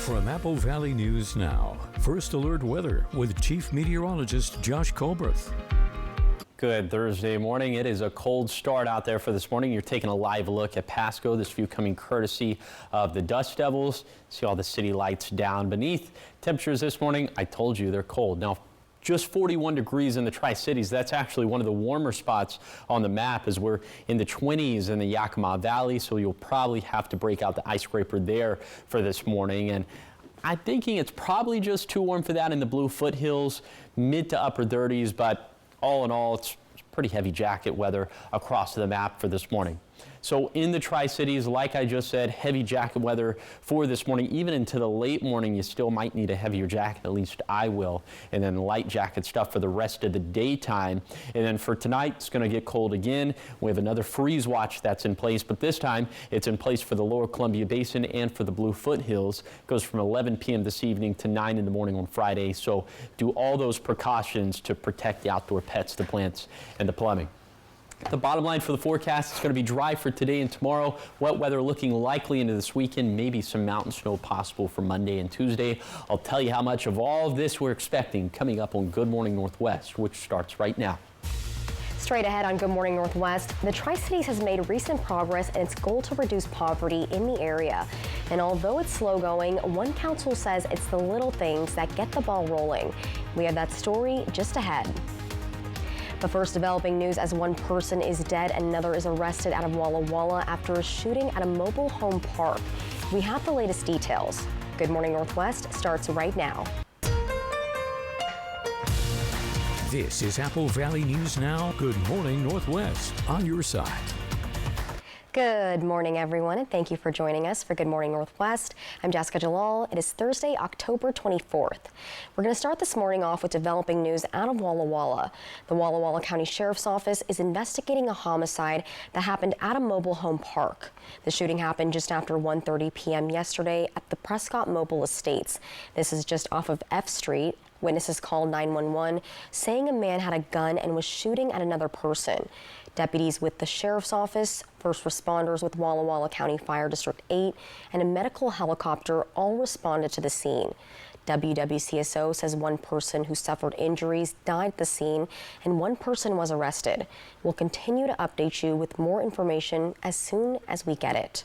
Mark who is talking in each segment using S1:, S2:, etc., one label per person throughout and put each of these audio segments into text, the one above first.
S1: From Apple Valley News Now, First Alert Weather with Chief Meteorologist Josh Colberth.
S2: Good Thursday morning. It is a cold start out there for this morning. You're taking a live look at Pasco. This view coming courtesy of the Dust Devils. See all the city lights down beneath. Temperatures this morning, I told you they're cold. Now, just 41 degrees in the Tri-Cities. That's actually one of the warmer spots on the map as we're in the 20s in the Yakima Valley. So you'll probably have to break out the ice scraper there for this morning. And I'm thinking it's probably just too warm for that in the Blue Foothills, mid to upper 30s. But all in all, it's pretty heavy jacket weather across the map for this morning. So in the Tri-Cities, like I just said, heavy jacket weather for this morning. Even into the late morning, you still might need a heavier jacket, at least I will. And then light jacket stuff for the rest of the daytime. And then for tonight, it's going to get cold again. We have another freeze watch that's in place, but this time it's in place for the Lower Columbia Basin and for the Blue Foothills. It goes from 11 p.m. this evening to 9 in the morning on Friday. So do all those precautions to protect the outdoor pets, the plants, and the plumbing. The bottom line for the forecast is going to be dry for today and tomorrow. Wet weather looking likely into this weekend. Maybe some mountain snow possible for Monday and Tuesday. I'll tell you how much of all of this we're expecting coming up on Good Morning Northwest, which starts right now.
S3: Straight ahead on Good Morning Northwest, the Tri-Cities has made recent progress in its goal to reduce poverty in the area. And although it's slow going, one council says it's the little things that get the ball rolling. We have that story just ahead. But first, developing news as one person is dead and another is arrested out of Walla Walla after a shooting at a mobile home park. We have the latest details. Good Morning Northwest starts right now.
S1: This is Apple Valley News Now. Good Morning Northwest on your side.
S3: Good morning, everyone, and thank you for joining us for Good Morning Northwest. I'm Jessica Jalal. It is Thursday, October 24th. We're going to start this morning off with developing news out of Walla Walla. The Walla Walla County Sheriff's Office is investigating a homicide that happened at a mobile home park. The shooting happened just after 1:30 p.m. yesterday at the Prescott Mobile Estates. This is just off of F Street. Witnesses called 911 saying a man had a gun and was shooting at another person. Deputies with the Sheriff's Office, first responders with Walla Walla County Fire District 8, and a medical helicopter all responded to the scene. WWCSO says one person who suffered injuries died at the scene and one person was arrested. We'll continue to update you with more information as soon as we get it.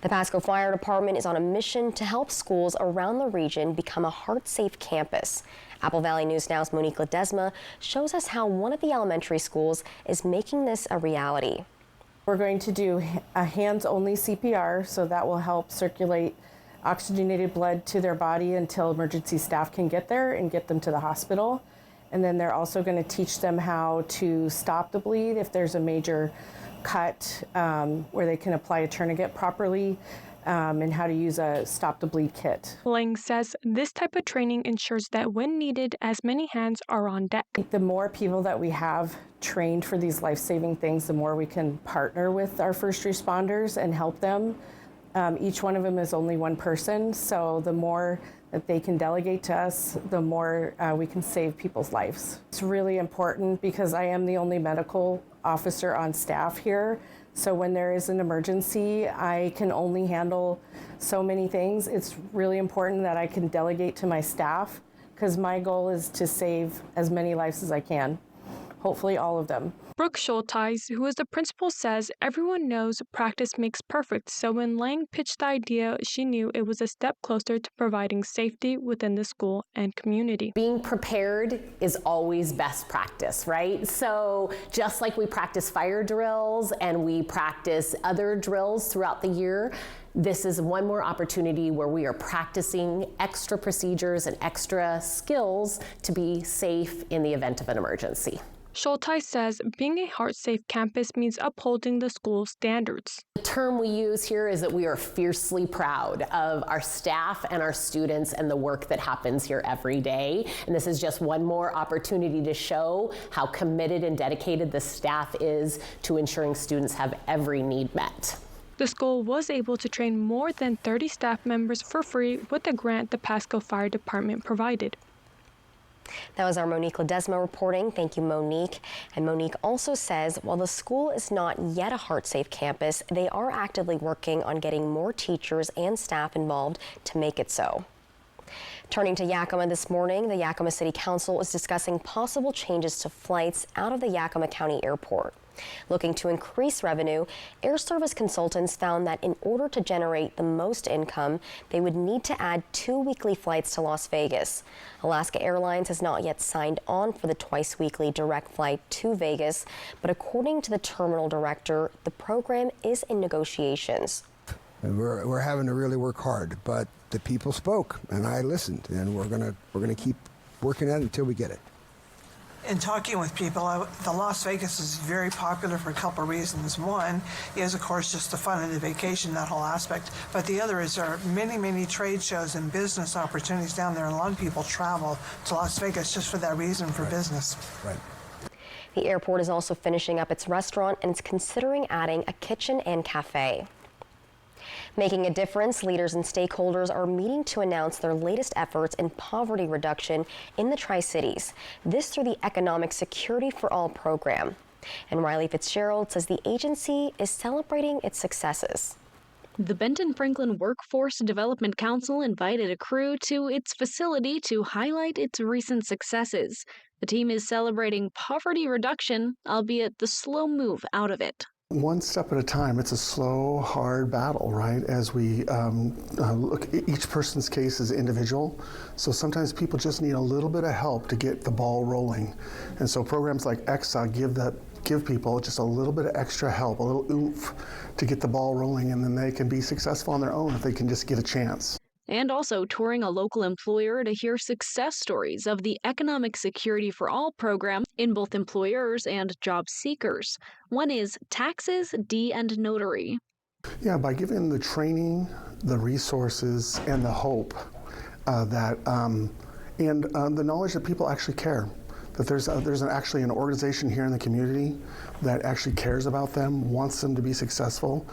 S3: The Pasco Fire Department is on a mission to help schools around the region become a heart-safe campus. Apple Valley News Now's Monique Ledesma shows us how one of the elementary schools is making this a reality.
S4: We're going to do a hands-only CPR, so that will help circulate oxygenated blood to their body until emergency staff can get there and get them to the hospital. And then they're also going to teach them how to stop the bleed if there's a major cut, where they can apply a tourniquet properly, and how to use a stop the bleed kit.
S5: Lang says this type of training ensures that when needed, as many hands are on deck.
S4: The more people that we have trained for these life-saving things, the more we can partner with our first responders and help them. Each one of them is only one person, so the more that they can delegate to us, the more we can save people's lives. It's really important because I am the only medical officer on staff here. So when there is an emergency, I can only handle so many things. It's really important that I can delegate to my staff because my goal is to save as many lives as I can, hopefully all of them.
S5: Brooke Schulteis, who is the principal, says everyone knows practice makes perfect, so when Lang pitched the idea, she knew it was a step closer to providing safety within the school and community.
S6: Being prepared is always best practice, right? So just like we practice fire drills and we practice other drills throughout the year, this is one more opportunity where we are practicing extra procedures and extra skills to be safe in the event of an emergency.
S5: Schulteis says being a heart-safe campus means upholding the school standards.
S6: The term we use here is that we are fiercely proud of our staff and our students and the work that happens here every day. And this is just one more opportunity to show how committed and dedicated the staff is to ensuring students have every need met.
S5: The school was able to train more than 30 staff members for free with a grant the Pasco Fire Department provided.
S3: That was our Monique Ledesma reporting. Thank you, Monique. And Monique also says while the school is not yet a heart-safe campus, they are actively working on getting more teachers and staff involved to make it so. Turning to Yakima this morning, the Yakima City Council is discussing possible changes to flights out of the Yakima County Airport. Looking to increase revenue, air service consultants found that in order to generate the most income, they would need to add 2 weekly flights to Las Vegas. Alaska Airlines has not yet signed on for the twice-weekly direct flight to Vegas, but according to the terminal director, the program is in negotiations.
S7: We're having to really work hard, but the people spoke, and I listened, and we're gonna keep working at it until we get it.
S8: In talking with people, the Las Vegas is very popular for a couple of reasons. One is, of course, just the fun of the vacation, that whole aspect. But the other is there are many, many trade shows and business opportunities down there, and a lot of people travel to Las Vegas just for that reason, for business.
S7: Right.
S3: The airport is also finishing up its restaurant and is considering adding a kitchen and cafe. Making a difference, leaders and stakeholders are meeting to announce their latest efforts in poverty reduction in the Tri-Cities. This through the Economic Security for All program. And Riley Fitzgerald says the agency is celebrating its successes.
S9: The Benton Franklin Workforce Development Council invited a crew to its facility to highlight its recent successes. The team is celebrating poverty reduction, albeit the slow move out of it.
S10: One step at a time. It's a slow, hard battle, right? As we look, each person's case is individual. So sometimes people just need a little bit of help to get the ball rolling. And so programs like EXA give people just a little bit of extra help, a little oomph to get the ball rolling, and then they can be successful on their own if they can just get a chance.
S9: And also touring a local employer to hear success stories of the Economic Security for All program in both employers and job seekers. One is Taxes, Deed and Notary.
S10: Yeah, by giving the training, the resources, and the hope the knowledge that people actually care. That there's actually an organization here in the community that actually cares about them, wants them to be successful.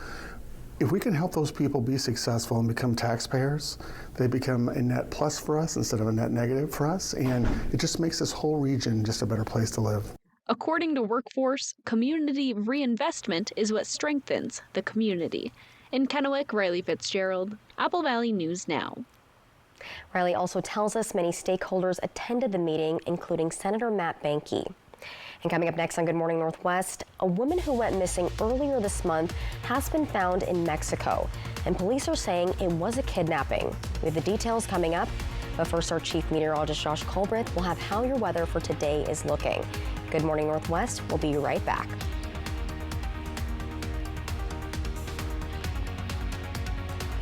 S10: If we can help those people be successful and become taxpayers, they become a net plus for us instead of a net negative for us, and it just makes this whole region just a better place to live.
S9: According to Workforce, community reinvestment is what strengthens the community. In Kennewick, Riley Fitzgerald, Apple Valley News Now.
S3: Riley also tells us many stakeholders attended the meeting, including Senator Matt Banky. And coming up next on Good Morning Northwest, a woman who went missing earlier this month has been found in Mexico, and police are saying it was a kidnapping. We have the details coming up, but first our Chief Meteorologist Josh Colbreth will have how your weather for today is looking. Good Morning Northwest, we'll be right back.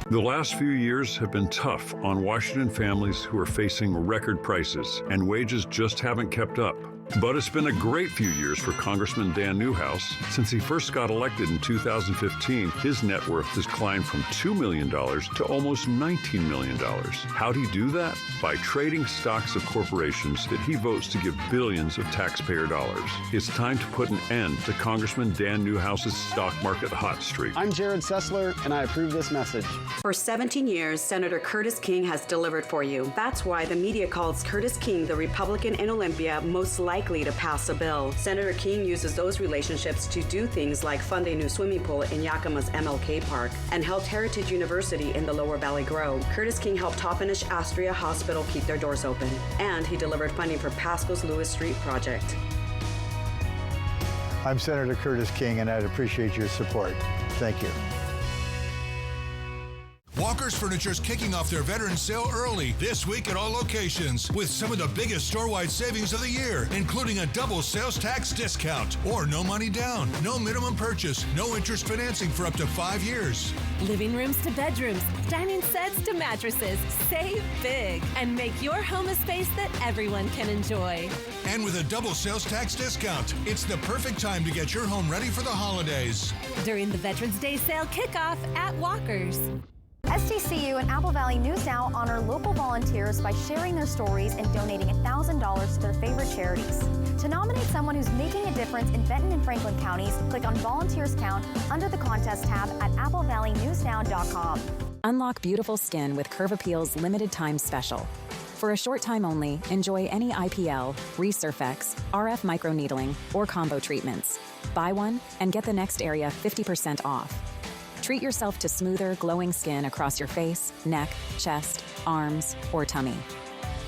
S11: The last few years have been tough on Washington families who are facing record prices, and wages just haven't kept up. But it's been a great few years for Congressman Dan Newhouse. Since he first got elected in 2015, his net worth has climbed from $2 million to almost $19 million. How'd he do that? By trading stocks of corporations that he votes to give billions of taxpayer dollars. It's time to put an end to Congressman Dan Newhouse's stock market hot streak.
S12: I'm Jared Sessler, and I approve this message.
S13: For 17 years, Senator Curtis King has delivered for you. That's why the media calls Curtis King the Republican in Olympia most likely to pass a bill. Senator King uses those relationships to do things like fund a new swimming pool in Yakima's MLK Park and helped Heritage University in the Lower Valley grow. Curtis King helped Toppenish Astria Hospital keep their doors open, and he delivered funding for Pasco's Lewis Street project.
S14: I'm Senator Curtis King, and I'd appreciate your support. Thank you.
S15: Walker's Furniture is kicking off their Veterans Sale early this week at all locations with some of the biggest store-wide savings of the year, including a double sales tax discount or no money down, no minimum purchase, no interest financing for up to 5 years.
S16: Living rooms to bedrooms, dining sets to mattresses. Save big and make your home a space that everyone can enjoy.
S15: And with a double sales tax discount, it's the perfect time to get your home ready for the holidays.
S16: During the Veterans Day sale kickoff at Walker's.
S17: SDCU and Apple Valley News Now honor local volunteers by sharing their stories and donating $1,000 to their favorite charities. To nominate someone who's making a difference in Benton and Franklin counties, click on Volunteers Count under the Contest tab at applevalleynewsnow.com.
S18: Unlock beautiful skin with Curve Appeal's limited time special. For a short time only, enjoy any IPL, Resurfex, RF microneedling, or combo treatments. Buy one and get the next area 50% off. Treat yourself to smoother, glowing skin across your face, neck, chest, arms, or tummy.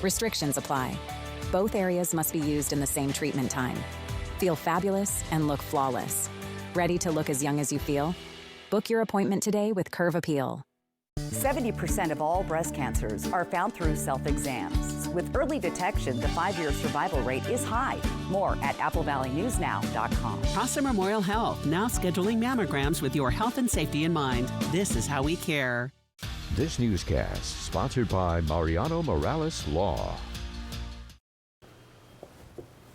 S18: Restrictions apply. Both areas must be used in the same treatment time. Feel fabulous and look flawless. Ready to look as young as you feel? Book your appointment today with Curve Appeal.
S19: 70% of all breast cancers are found through self-exams. With early detection, the 5-year survival rate is high. More at AppleValleyNewsNow.com.
S20: Casa Memorial Health, now scheduling mammograms with your health and safety in mind. This is how we care.
S1: This newscast sponsored by Mariano Morales Law.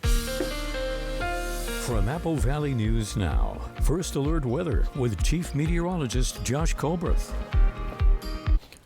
S1: From Apple Valley News Now, First Alert Weather with Chief Meteorologist Josh Colberth.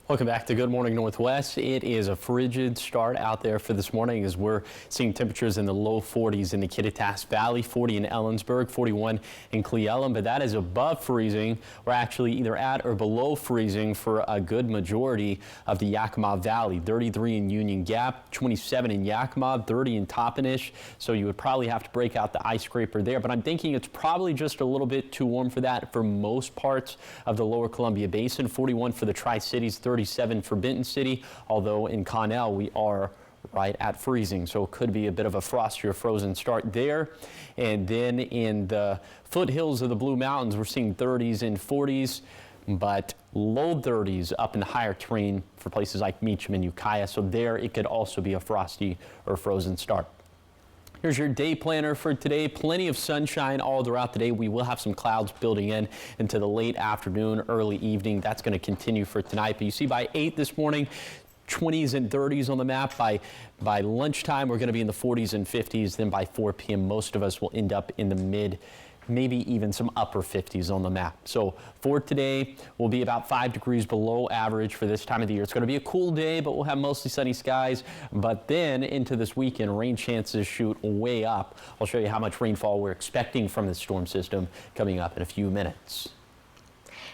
S2: Welcome back to Good Morning Northwest. It is a frigid start out there for this morning as we're seeing temperatures in the low 40s in the Kittitas Valley, 40 in Ellensburg, 41 in Cle Elum, but that is above freezing. We're actually either at or below freezing for a good majority of the Yakima Valley, 33 in Union Gap, 27 in Yakima, 30 in Toppenish, so you would probably have to break out the ice scraper there, but I'm thinking it's probably just a little bit too warm for that for most parts of the lower Columbia Basin, 41 for the Tri-Cities, 37 for Benton City, although in Connell we are right at freezing, so it could be a bit of a frosty or frozen start there. And then in the foothills of the Blue Mountains, we're seeing 30s and 40s, but low 30s up in the higher terrain for places like Meacham and Ukiah, so there it could also be a frosty or frozen start. Here's your day planner for today. Plenty of sunshine all throughout the day. We will have some clouds building in into the late afternoon, early evening. That's going to continue for tonight. But you see by 8 this morning, 20s and 30s on the map. By lunchtime, we're going to be in the 40s and 50s. Then by 4 p.m., most of us will end up in the mid, maybe even some upper 50s on the map. So for today, we'll be about 5 degrees below average for this time of the year. It's going to be a cool day, but we'll have mostly sunny skies. But then into this weekend, rain chances shoot way up. I'll show you how much rainfall we're expecting from this storm system coming up in a few minutes.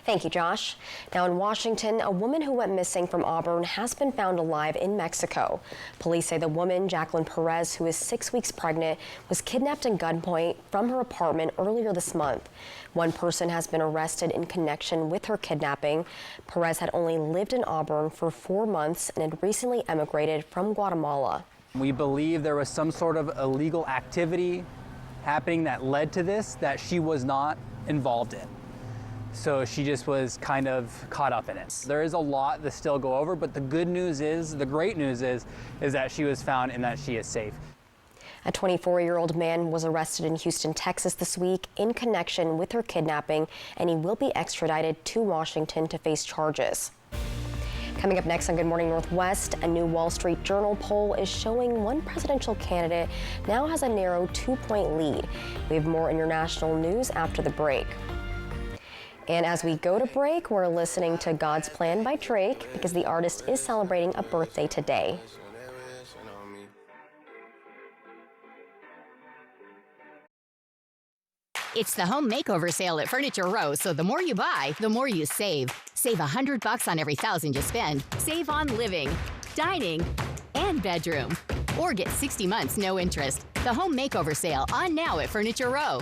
S3: Thank you, Josh. Now in Washington, a woman who went missing from Auburn has been found alive in Mexico. Police say the woman, Jacqueline Perez, who is 6 weeks pregnant, was kidnapped at gunpoint from her apartment earlier this month. One person has been arrested in connection with her kidnapping. Perez had only lived in Auburn for 4 months and had recently emigrated from Guatemala.
S21: We believe there was some sort of illegal activity happening that led to this that she was not involved in. So she just was kind of caught up in it. There is a lot to still go over, but the great news is that she was found and that she is safe.
S3: A 24-year-old man was arrested in Houston, Texas this week in connection with her kidnapping, and he will be extradited to Washington to face charges. Coming up next on Good Morning Northwest, a new Wall Street Journal poll is showing one presidential candidate now has a narrow 2-point lead. We have more international news after the break. And as we go to break, we're listening to God's Plan by Drake because the artist is celebrating a birthday today.
S22: It's the home makeover sale at Furniture Row, so the more you buy, the more you save. Save $100 on every $1,000 you spend. Save on living, dining, and bedroom. Or get 60 months, no interest. The home makeover sale on now at Furniture Row.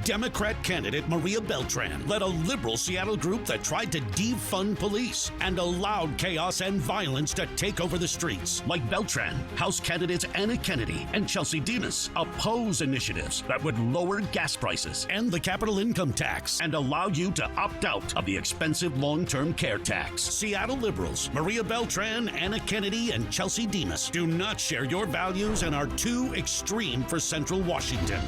S23: Democrat candidate Maria Beltran led a liberal Seattle group that tried to defund police and allowed chaos and violence to take over the streets. Like Beltran, House candidates Anna Kennedy and Chelsea Demas oppose initiatives that would lower gas prices and the capital income tax and allow you to opt out of the expensive long-term care tax. Seattle liberals Maria Beltran, Anna Kennedy, and Chelsea Demas do not share your values and are too extreme for Central Washington.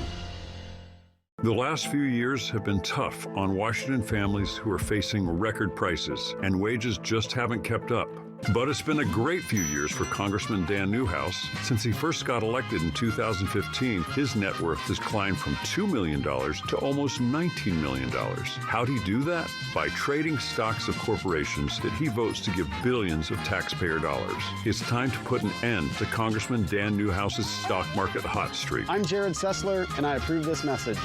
S11: The last few years have been tough on Washington families who are facing record prices, and wages just haven't kept up. But it's been a great few years for Congressman Dan Newhouse. Since he first got elected in 2015, his net worth has climbed from $2 million to almost $19 million. How'd he do that? By trading stocks of corporations that he votes to give billions of taxpayer dollars. It's time to put an end to Congressman Dan Newhouse's stock market hot streak.
S12: I'm Jared Sessler, and I approve this message.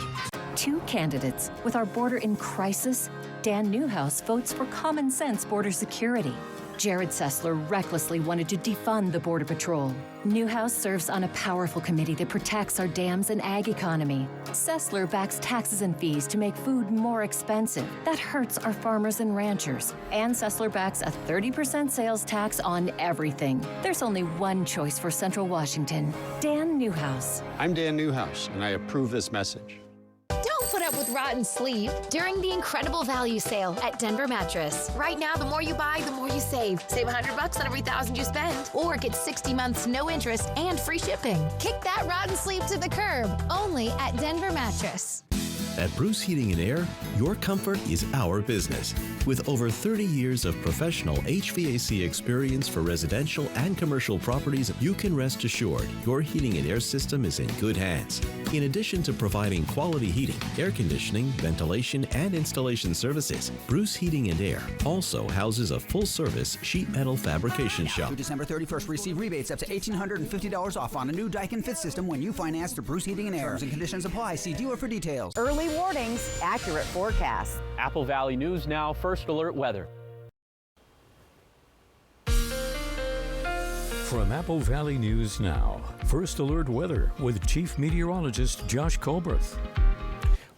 S4: two candidates. With our border in crisis, Dan Newhouse votes for common sense border security. Jared Sessler recklessly wanted to defund the Border Patrol. Newhouse serves on a powerful committee that protects our dams and ag economy. Sessler backs taxes and fees to make food more expensive. That hurts our farmers and ranchers. And Sessler backs a 30% sales tax on everything. There's only one choice for Central Washington: Dan Newhouse.
S14: I'm Dan Newhouse, and I approve this message.
S22: Don't put up with rotten sleep during the incredible value sale at Denver Mattress. Right now, the more you buy, the more you save. Save $100 on every $1,000 you spend, or get 60 months no interest and free shipping. Kick that rotten sleep to the curb, only at Denver Mattress.
S5: At Bruce Heating and Air, your comfort is our business. With over 30 years of professional HVAC experience for residential and commercial properties, you can rest assured your heating and air system is in good hands. In addition to providing quality heating, air conditioning, ventilation, and installation services, Bruce Heating and Air also houses a full-service sheet metal fabrication shop.
S6: Through December 31st, receive rebates up to $1,850 off on a new Daikin Fit system when you finance through Bruce Heating and Air. Terms and conditions apply. See dealer for details.
S19: Early warnings, accurate forecasts.
S2: Apple Valley News now, First Alert Weather.
S1: From Apple Valley News Now, First Alert Weather with Chief Meteorologist Josh Colbreth.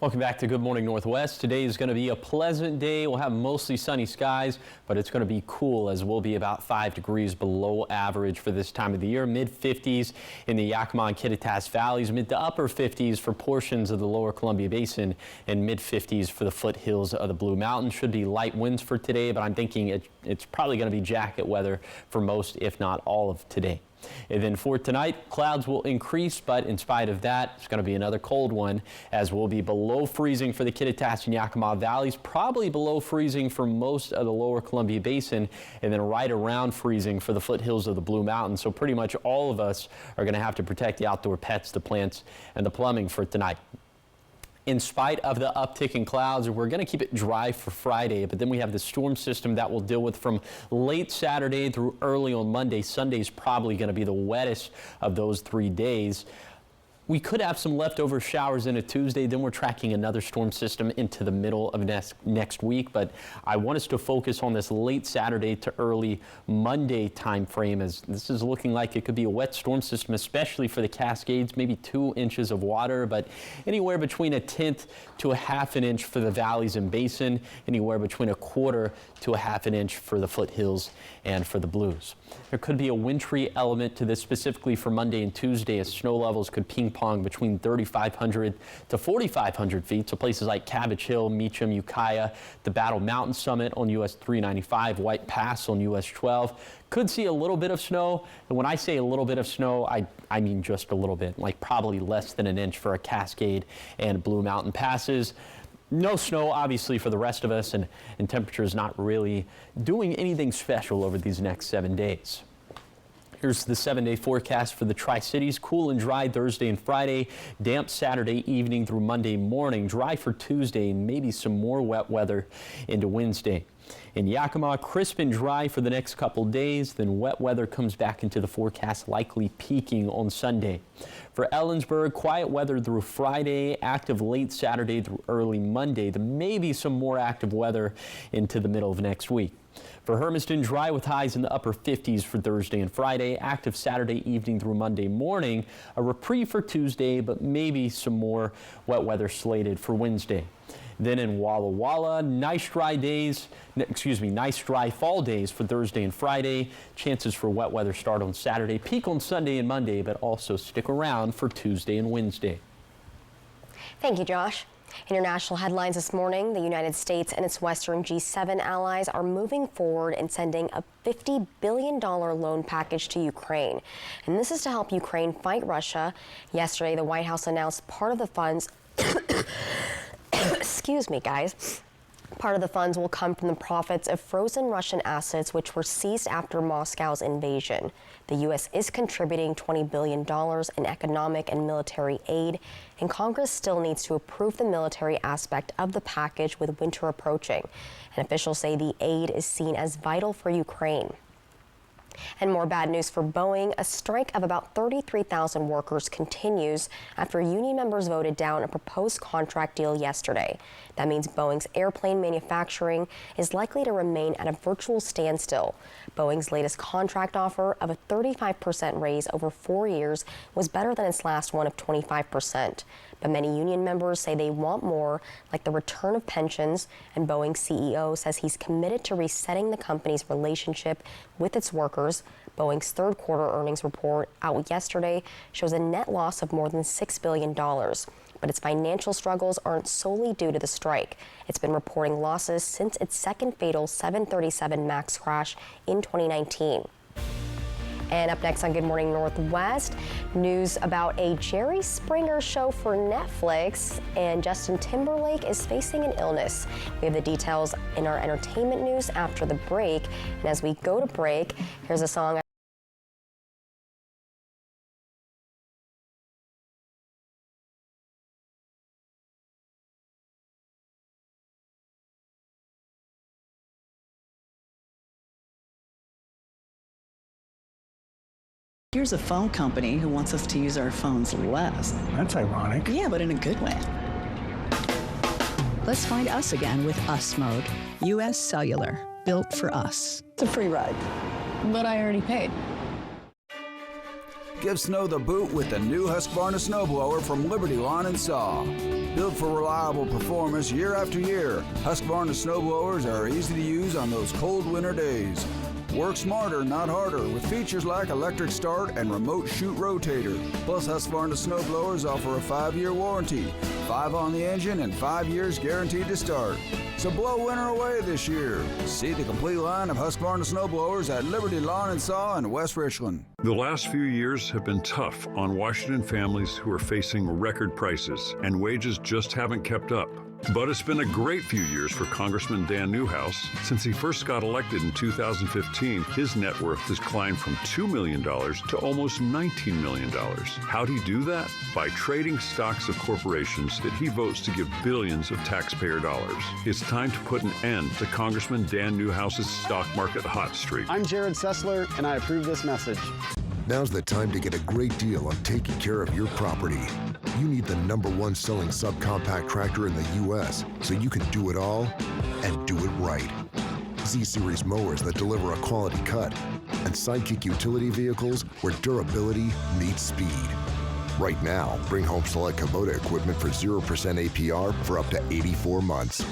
S2: Welcome back to Good Morning Northwest. Today is going to be a pleasant day. We'll have mostly sunny skies, but it's going to be cool as we'll be about 5 degrees below average for this time of the year. Mid-50s in the Yakima and Kittitas valleys, mid to upper 50s for portions of the lower Columbia Basin, and mid-50s for the foothills of the Blue Mountains. Should be light winds for today, but I'm thinking it's probably going to be jacket weather for most, if not all of today. And then for tonight, clouds will increase, but in spite of that, it's going to be another cold one, as we'll be below freezing for the Kittitas and Yakima valleys, probably below freezing for most of the lower Columbia Basin, and then right around freezing for the foothills of the Blue Mountains. So pretty much all of us are going to have to protect the outdoor pets, the plants, and the plumbing for tonight. In spite of the uptick in clouds, we're going to keep it dry for Friday, but then we have the storm system that we'll deal with from late Saturday through early on Monday. Sunday's probably going to be the wettest of those 3 days. We could have some leftover showers into Tuesday, then we're tracking another storm system into the middle of next week. But I want us to focus on this late Saturday to early Monday time frame, as this is looking like it could be a wet storm system, especially for the Cascades, maybe 2 inches of water, but anywhere between 1/10 to 1/2 inch for the valleys and basin, anywhere between 1/4 to 1/2 inch for the foothills and for the Blues. There could be a wintry element to this, specifically for Monday and Tuesday, as snow levels could ping-pong between 3,500 to 4,500 feet. So places like Cabbage Hill, Meacham, Ukiah, the Battle Mountain Summit on US 395, White Pass on US 12. Could see a little bit of snow. And when I say a little bit of snow, I mean just a little bit, like probably less than 1 inch for a Cascade and Blue Mountain passes. No snow, obviously, for the rest of us, and temperatures not really doing anything special over these next 7 days. Here's the 7-day forecast for the Tri-Cities. Cool and dry Thursday and Friday. Damp Saturday evening through Monday morning. Dry for Tuesday, and maybe some more wet weather into Wednesday. In Yakima, crisp and dry for the next couple days, then wet weather comes back into the forecast, likely peaking on Sunday. For Ellensburg, quiet weather through Friday, active late Saturday through early Monday, then maybe some more active weather into the middle of next week. For Hermiston, dry with highs in the upper 50s for Thursday and Friday, active Saturday evening through Monday morning, a reprieve for Tuesday, but maybe some more wet weather slated for Wednesday. Then in Walla Walla, nice dry fall days for Thursday and Friday. Chances for wet weather start on Saturday, peak on Sunday and Monday, but also stick around for Tuesday and Wednesday.
S3: Thank you, Josh. International headlines this morning: the United States and its Western G7 allies are moving forward in sending a $50 billion loan package to Ukraine. And this is to help Ukraine fight Russia. Yesterday, the White House announced part of the funds excuse me, guys. Part of the funds will come from the profits of frozen Russian assets, which were seized after Moscow's invasion. The U.S. is contributing $20 billion in economic and military aid, and Congress still needs to approve the military aspect of the package with winter approaching. And officials say the aid is seen as vital for Ukraine. And more bad news for Boeing. A strike of about 33,000 workers continues after union members voted down a proposed contract deal yesterday. That means Boeing's airplane manufacturing is likely to remain at a virtual standstill. Boeing's latest contract offer of a 35% raise over 4 years was better than its last one of 25%. But many union members say they want more, like the return of pensions, and Boeing's CEO says he's committed to resetting the company's relationship with its workers. Boeing's third quarter earnings report out yesterday shows a net loss of more than $6 billion. But its financial struggles aren't solely due to the strike. It's been reporting losses since its second fatal 737 MAX crash in 2019. And up next on Good Morning Northwest, news about a Jerry Springer show for Netflix, and Justin Timberlake is facing an illness. We have the details in our entertainment news after the break. And as we go to break, here's a song.
S7: Here's a phone company who wants us to use our phones less.
S8: That's ironic.
S7: Yeah, but in a good way. Let's find us again with Us Mode. U.S. Cellular, built for us. It's a free ride, but I already paid.
S6: Give snow the boot with the new Husqvarna snowblower from Liberty Lawn & Saw. Built for reliable performance year after year, Husqvarna snowblowers are easy to use on those cold winter days. Work smarter, not harder, with features like electric start and remote chute rotator. Plus, Husqvarna snowblowers offer a 5-year warranty, 5 on the engine and 5 years guaranteed to start. So blow winter away this year. See the complete line of Husqvarna snowblowers at Liberty Lawn & Saw in West Richland.
S11: The last few years have been tough on Washington families who are facing record prices, and wages just haven't kept up. But it's been a great few years for Congressman Dan Newhouse. Since he first got elected in 2015, his net worth has climbed from $2 million to almost $19 million. How'd he do that? By trading stocks of corporations that he votes to give billions of taxpayer dollars. It's time to put an end to Congressman Dan Newhouse's stock market hot streak.
S12: I'm Jared Sessler, and I approve this message.
S10: Now's the time to get a great deal on taking care of your property. You need the #1 selling subcompact tractor in the U.S. so you can do it all and do it right. Z-Series mowers that deliver a quality cut, and Sidekick utility vehicles where durability meets speed. Right now, bring home select Kubota equipment for 0% APR for up to 84 months.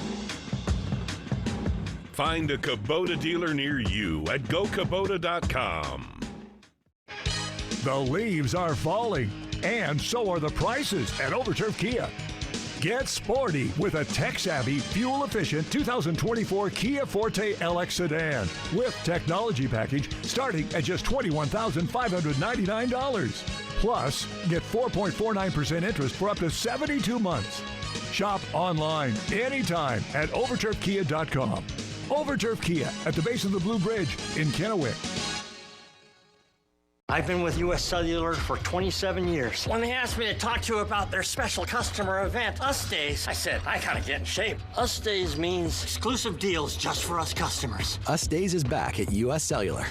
S24: Find a Kubota dealer near you at GoKubota.com.
S25: The leaves are falling, and so are the prices at Overturf Kia. Get sporty with a tech-savvy, fuel-efficient 2024 Kia Forte LX sedan with technology package starting at just $21,599. Plus, get 4.49% interest for up to 72 months. Shop online anytime at overturfkia.com. Overturf Kia at the base of the Blue Bridge in Kennewick.
S26: I've been with U.S. Cellular for 27 years. When they asked me to talk to you about their special customer event, Us Days, I said, I gotta get in shape. Us Days means exclusive deals just for us customers.
S27: Us Days is back at U.S. Cellular.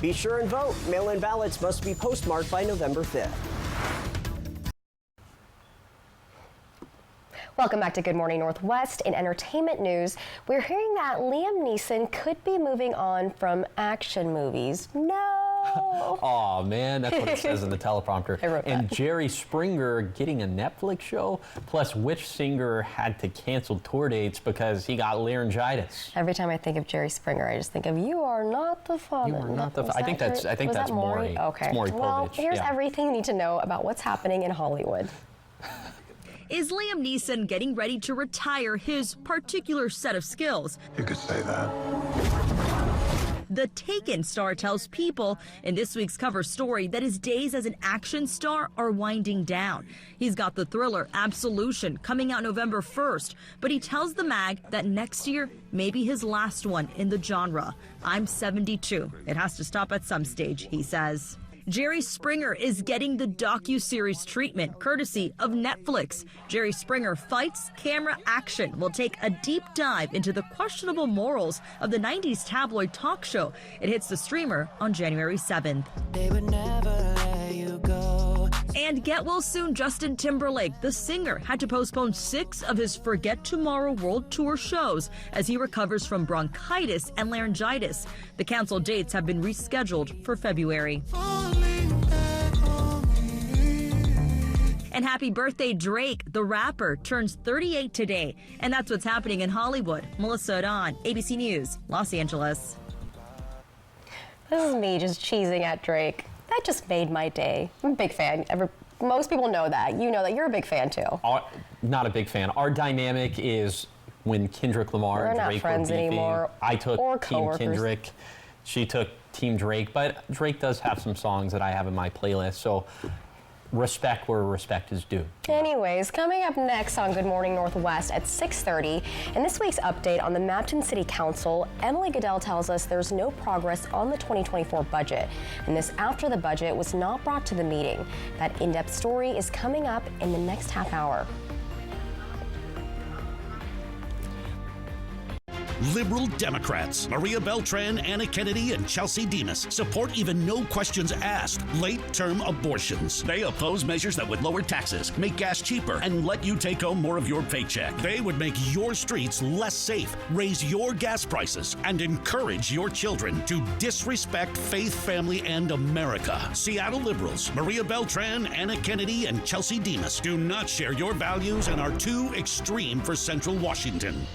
S28: Be sure and vote. Mail-in ballots must be postmarked by November 5th.
S3: Welcome back to Good Morning Northwest. In entertainment news, we're hearing that Liam Neeson could be moving on from action movies. No!
S2: Oh man, that's what it says in the teleprompter.
S3: I wrote that.
S2: And Jerry Springer getting a Netflix show, plus which singer had to cancel tour dates because he got laryngitis.
S3: Every time I think of Jerry Springer, I just think of "You Are Not the Father."
S2: You are not the. I think that's Maury.
S3: Okay.
S2: It's Maury
S3: Well,
S2: Povich.
S3: here's everything you need to know about what's happening in Hollywood.
S29: Is Liam Neeson getting ready to retire his particular set of skills?
S8: You could say that.
S29: The Taken star tells People in this week's cover story that his days as an action star are winding down. He's got the thriller Absolution coming out November 1st, but he tells the mag that next year may be his last one in the genre. I'm 72. It has to stop at some stage, he says. Jerry Springer is getting the docuseries treatment courtesy of Netflix. Jerry Springer Fights Camera Action will take a deep dive into the questionable morals of the 90s tabloid talk show. It hits the streamer on January 7th.
S8: They would never let you go.
S29: And get well soon, Justin Timberlake, the singer, had to postpone 6 of his Forget Tomorrow World Tour shows as he recovers from bronchitis and laryngitis. The canceled dates have been rescheduled for February. And happy birthday, Drake. The rapper turns 38 today. And that's what's happening in Hollywood. Melissa Adon, ABC News, Los Angeles.
S3: This is me just cheesing at Drake. That just made my day. I'm a big fan. Most people know that. You know that. You're a big fan, too.
S2: Not a big fan. Our dynamic is when Kendrick Lamar and Drake were beefing.
S3: Anymore,
S2: I took Team
S3: coworkers.
S2: Kendrick. She took Team Drake. But Drake does have some songs that I have in my playlist. So respect where respect is due.
S3: Anyways, coming up next on Good Morning Northwest at 6:30, in this week's update on the Mapleton City Council, Emily Goodell tells us there's no progress on the 2024 budget, and this after the budget was not brought to the meeting. That in-depth story is coming up in the next half hour.
S23: Liberal Democrats Maria Beltran, Anna Kennedy, and Chelsea Demas support even no questions asked late-term abortions. They oppose measures that would lower taxes, make gas cheaper, and let you take home more of your paycheck. They would make your streets less safe, raise your gas prices, and encourage your children to disrespect faith, family, and America. Seattle liberals Maria Beltran, Anna Kennedy, and Chelsea Demas do not share your values and are too extreme for Central Washington.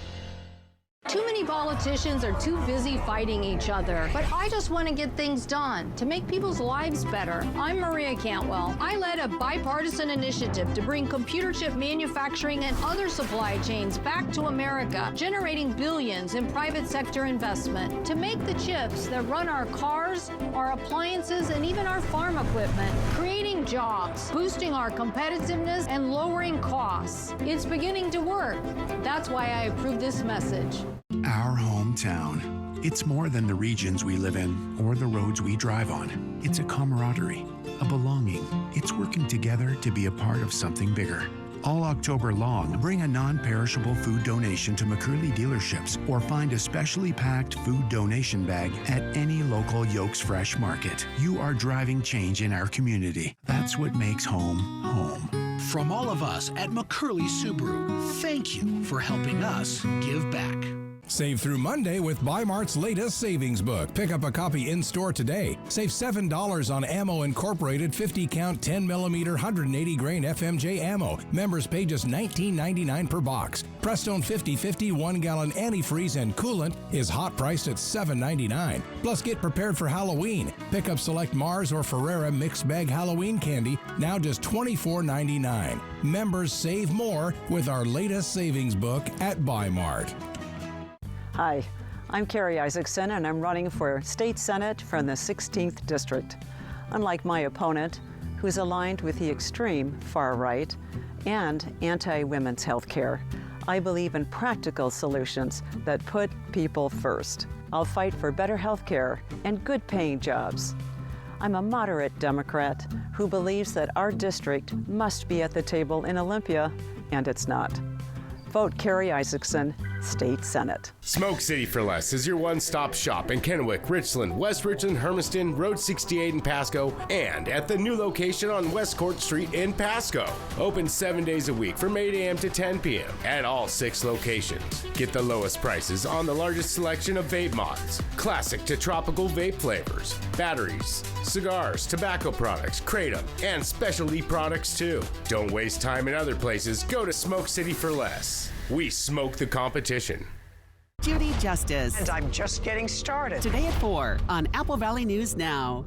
S9: Too many politicians are too busy fighting each other, but I just want to get things done to make people's lives better. I'm Maria Cantwell. I led a bipartisan initiative to bring computer chip manufacturing and other supply chains back to America, generating billions in private sector investment to make the chips that run our cars, our appliances, and even our farm equipment, creating jobs, boosting our competitiveness, and lowering costs. It's beginning to work. That's why I approve this message.
S13: Our hometown. It's more than the regions we live in or the roads we drive on. It's a camaraderie, a belonging. It's working together to be a part of something bigger. All October long, bring a non-perishable food donation to McCurley dealerships or find a specially packed food donation bag at any local Yolks Fresh market. You are driving change in our community. That's what makes home, home.
S15: From all of us at McCurley Subaru, thank you for helping us give back.
S16: Save through Monday with Bi-Mart's latest savings book. Pick up a copy in-store today. Save $7 on Ammo Incorporated 50-count 10mm 180 grain FMJ ammo. Members pay just $19.99 per box. Prestone 50/50 1-gallon antifreeze and coolant is hot priced at $7.99. Plus, get prepared for Halloween. Pick up select Mars or Ferrera mixed bag Halloween candy, now just $24.99. Members save more with our latest savings book at Bi-Mart.
S17: Hi, I'm Carrie Isaacson, and I'm running for State Senate from the 16th District. Unlike my opponent, who's aligned with the extreme far right and anti-women's health care, I believe in practical solutions that put people first. I'll fight for better health care and good-paying jobs. I'm a moderate Democrat who believes that our district must be at the table in Olympia, and it's not. Vote Carrie Isaacson, State Senate.
S18: Smoke City for Less is your one-stop shop in Kennewick, Richland, West Richland, Hermiston, Road 68 in Pasco, and at the new location on West Court Street in Pasco. Open 7 days a week from 8 a.m. to 10 p.m. at all 6 locations. Get the lowest prices on the largest selection of vape mods, classic to tropical vape flavors, batteries, cigars, tobacco products, kratom, and specialty products too. Don't waste time in other places. Go to Smoke City for Less. We smoke the competition.
S20: Judy Justice.
S21: And I'm just getting started.
S20: Today at 4 on Apple Valley News Now.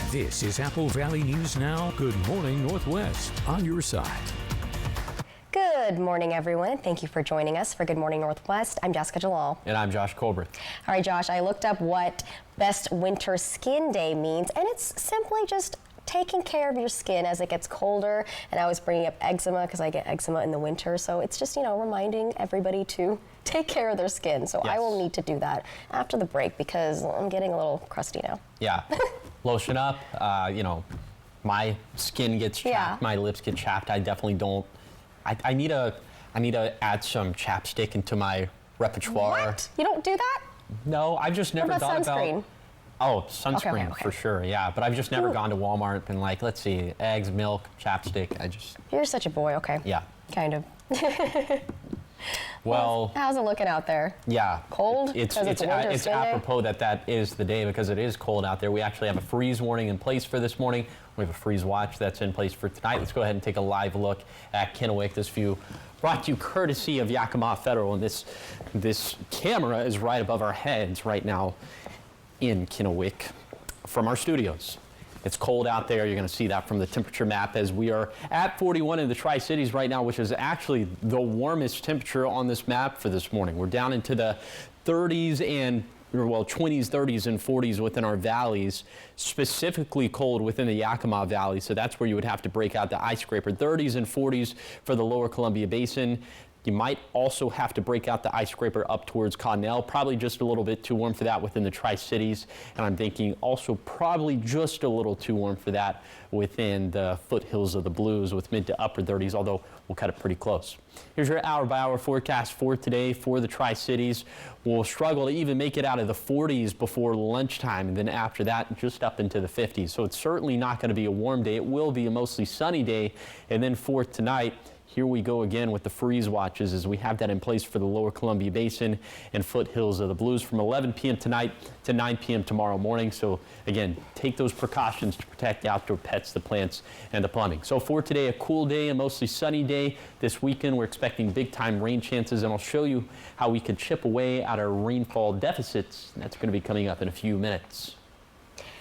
S1: This is Apple Valley News Now. Good morning, Northwest. On your side.
S3: Good morning, everyone. Thank you for joining us for Good Morning Northwest. I'm Jessica Jalal.
S2: And I'm Josh Colbert.
S3: All right, Josh, I looked up what Best Winter Skin Day means, and it's simply just taking care of your skin as it gets colder. And I was bringing up eczema because I get eczema in the winter. So it's just, reminding everybody to take care of their skin. So I will need to do that after the break because I'm getting a little crusty now.
S2: Yeah. Lotion up. My skin gets chapped. My lips get chapped. I definitely don't. I need to add some chapstick into my repertoire.
S3: What? You don't do that?
S2: No, I've just never thought
S3: sunscreen?
S2: about. Oh, sunscreen
S3: Okay.
S2: for sure, yeah. But I've just never gone to Walmart and been like, let's see, eggs, milk, chapstick.
S3: You're such a boy, okay.
S2: Yeah.
S3: Kind of.
S2: Well,
S3: how's it looking out there?
S2: Yeah.
S3: Cold?
S2: It's
S3: winter
S2: apropos that is the day because it is cold out there. We actually have a freeze warning in place for this morning. We have a freeze watch that's in place for tonight. Let's go ahead and take a live look at Kennewick. This view brought to you courtesy of Yakima Federal, and this camera is right above our heads right now in Kennewick from our studios. It's cold out there. You're going to see that from the temperature map as we are at 41 in the Tri-Cities right now, which is actually the warmest temperature on this map for this morning. We're down into the 30s and 20s, 30s, and 40s within our valleys, specifically cold within the Yakima Valley. So that's where you would have to break out the ice scraper. 30s and 40s for the lower Columbia Basin. You might also have to break out the ice scraper up towards Connell. Probably just a little bit too warm for that within the Tri-Cities. And I'm thinking also probably just a little too warm for that within the foothills of the Blues with mid to upper 30s, although we'll cut it pretty close. Here's your hour-by-hour forecast for today for the Tri-Cities. We'll struggle to even make it out of the 40s before lunchtime, and then after that, just up into the 50s. So it's certainly not going to be a warm day. It will be a mostly sunny day. And then for tonight, here we go again with the freeze watches as we have that in place for the lower Columbia Basin and foothills of the Blues from 11 p.m. tonight to 9 p.m. tomorrow morning. So again, take those precautions to protect the outdoor pets, the plants, and the plumbing. So for today, a cool day, a mostly sunny day. This weekend, we're expecting big time rain chances, and I'll show you how we can chip away at our rainfall deficits. And that's going to be coming up in a few minutes.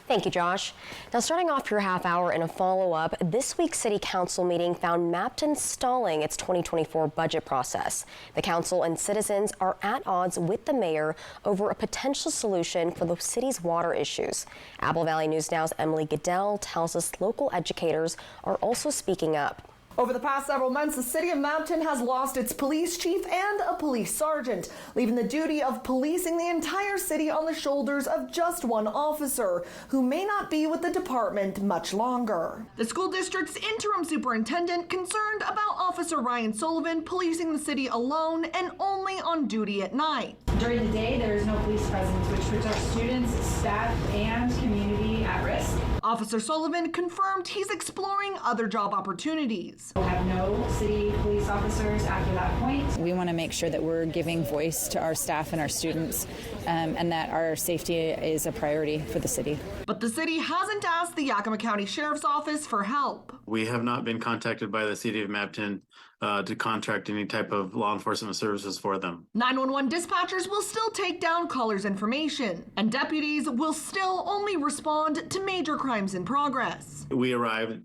S3: Thank you, Josh. Now, starting off your half hour in a follow-up, this week's City Council meeting found Mapton stalling its 2024 budget process. The council and citizens are at odds with the mayor over a potential solution for the city's water issues. Apple Valley News Now's Emily Goodell tells us local educators are also speaking up.
S4: Over the past several months, the city of Mapton has lost its police chief and a police sergeant, leaving the duty of policing the entire city on the shoulders of just one officer, who may not be with the department much longer. The school district's interim superintendent concerned about Officer Ryan Sullivan policing the city alone and only on duty at night.
S5: During the day, there is no police presence, which puts our students, staff, and community at risk.
S4: Officer Sullivan confirmed he's exploring other job opportunities.
S5: We'll have no city police officers after that point.
S6: We want to make sure that we're giving voice to our staff and our students, and that our safety is a priority for the city.
S4: But the city hasn't asked the Yakima County Sheriff's Office for help.
S7: We have not been contacted by the city of Mapton to contract any type of law enforcement services for them.
S4: 911 dispatchers will still take down callers' information, and deputies will still only respond to major crimes in progress.
S7: We arrived,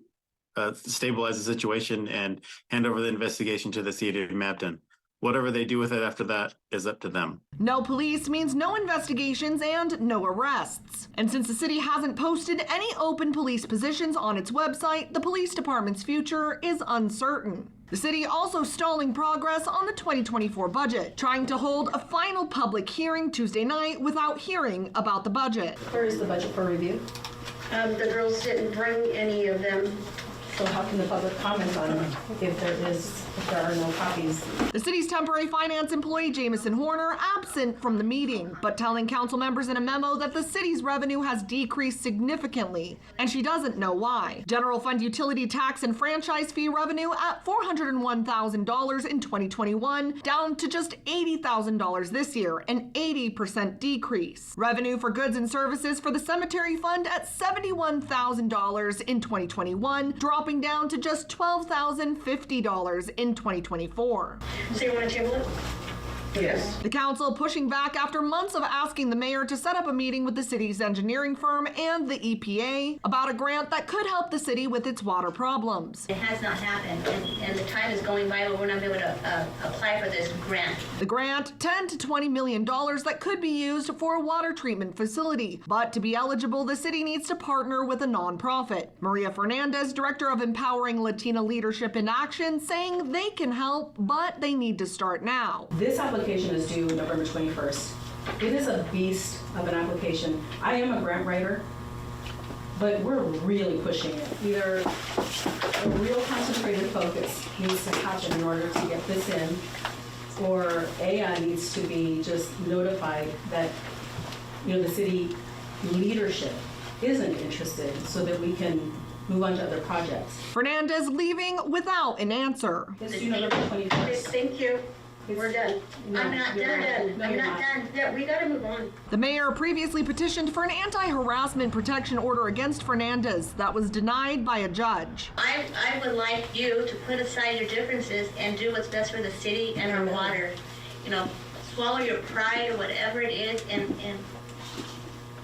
S7: stabilize the situation, and hand over the investigation to the city of Mapton. Whatever they do with it after that is up to them.
S4: No police means no investigations and no arrests. And since the city hasn't posted any open police positions on its website, the police department's future is uncertain. The city also stalling progress on the 2024 budget, trying to hold a final public hearing Tuesday night without hearing about the budget.
S5: Where is the budget for review?
S11: The girls didn't bring any of them.
S5: So how can the public comment on it if there are no copies?
S4: The city's temporary finance employee, Jameson Horner, absent from the meeting, but telling council members in a memo that the city's revenue has decreased significantly, and she doesn't know why. General fund utility tax and franchise fee revenue at $401,000 in 2021, down to just $80,000 this year, an 80% decrease. Revenue for goods and services for the cemetery fund at $71,000 in 2021, dropping down to just $12,050 in 2024.
S11: So you want to table it?
S4: Yes. The council pushing back after months of asking the mayor to set up a meeting with the city's engineering firm and the EPA about a grant that could help the city with its water problems.
S11: It has not happened, and the time is going by where we're not able to apply for this grant.
S4: The grant, $10 to $20 million that could be used for a water treatment facility. But to be eligible, the city needs to partner with a nonprofit. Maria Fernandez, Director of Empowering Latina Leadership in Action, saying they can help, but they need to start now.
S5: This application is due November 21st. It is a beast of an application. I am a grant writer, but we're really pushing it. Either a real concentrated focus needs to happen in order to get this in, or AIA needs to be just notified that, the city leadership isn't interested so that we can move on to other projects.
S4: Fernandez leaving without an answer.
S5: It's due November 21st.
S11: Thank you. We're done. I'm not done. I'm not done. Yeah, we gotta move on.
S4: The mayor previously petitioned for an anti-harassment protection order against Fernandez that was denied by a judge.
S11: I would like you to put aside your differences and do what's best for the city and our water. Swallow your pride or whatever it is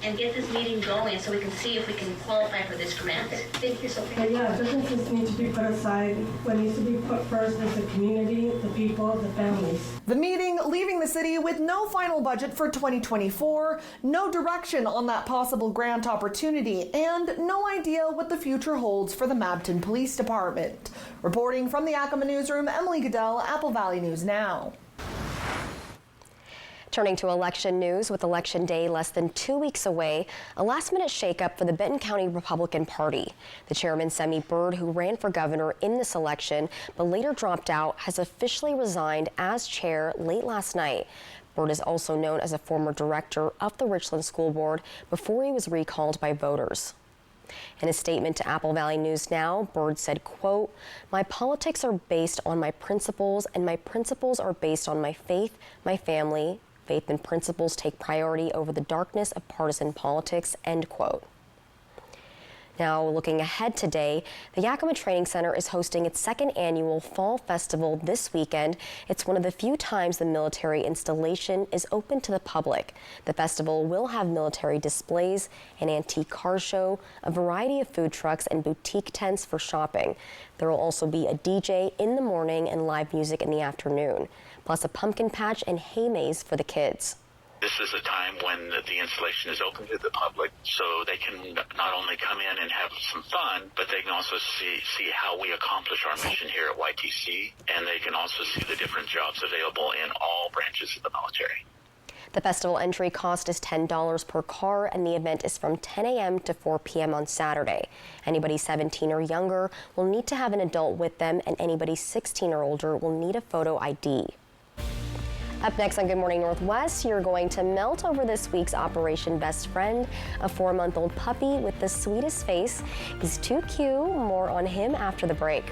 S11: and get this meeting going so we can see if we can qualify for this grant. Thank you, Sophia.
S10: Yeah, differences need to be put aside. What needs to be put first is the community, the people, the families.
S4: The meeting leaving the city with no final budget for 2024, no direction on that possible grant opportunity, and no idea what the future holds for the Mabton Police Department. Reporting from the Yakima Newsroom, Emily Goodell, Apple Valley News Now.
S3: Turning to election news, with Election Day less than 2 weeks away, a last-minute shakeup for the Benton County Republican Party. The chairman, Semi Bird, who ran for governor in this election but later dropped out, has officially resigned as chair late last night. Bird is also known as a former director of the Richland School Board before he was recalled by voters. In a statement to Apple Valley News Now, Bird said, quote, "My politics are based on my principles, and my principles are based on my faith, my family. Faith and principles take priority over the darkness of partisan politics," end quote. Now, looking ahead today, the Yakima Training Center is hosting its second annual Fall Festival this weekend. It's one of the few times the military installation is open to the public. The festival will have military displays, an antique car show, a variety of food trucks, and boutique tents for shopping. There will also be a DJ in the morning and live music in the afternoon, plus a pumpkin patch and hay maze for the kids.
S12: This is a time when the installation is open to the public, so they can not only come in and have some fun, but they can also see how we accomplish our mission here at YTC, and they can also see the different jobs available in all branches of the military.
S3: The festival entry cost is $10 per car, and the event is from 10 a.m. to 4 p.m. on Saturday. Anybody 17 or younger will need to have an adult with them, and anybody 16 or older will need a photo ID. Up next on Good Morning Northwest, you're going to melt over this week's Operation Best Friend, a 4-month-old puppy with the sweetest face. He's too cute. More on him after the break.